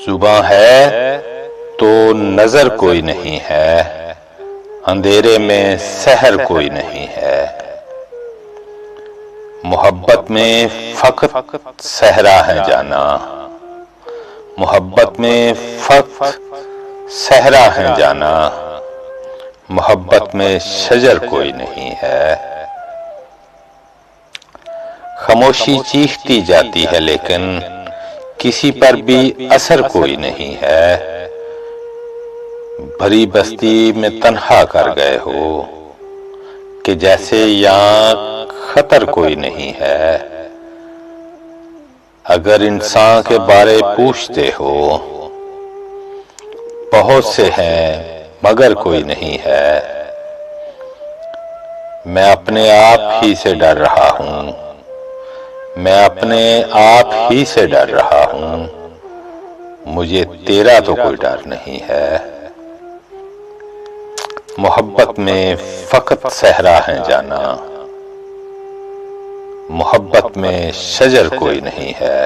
जुबां है तो नजर कोई नहीं है, अंधेरे में सहर कोई नहीं है। मोहब्बत में फकत सहरा है जाना, मोहब्बत में फकत सहरा है जाना, मोहब्बत में शजर कोई नहीं है। खामोशी चीखती जाती है लेकिन किसी पर भी असर कोई नहीं है। भरी बस्ती में तन्हा कर गए हो कि जैसे यहाँ खतर कोई नहीं है। अगर इंसान के बारे पूछते हो, बहुत से हैं मगर कोई नहीं है। मैं अपने आप ही से डर रहा हूँ, मैं अपने आप ही से डर रहा हूँ, मुझे तेरा तो कोई डर नहीं है। मोहब्बत में फकत सहरा है जाना, मोहब्बत में शजर कोई नहीं है।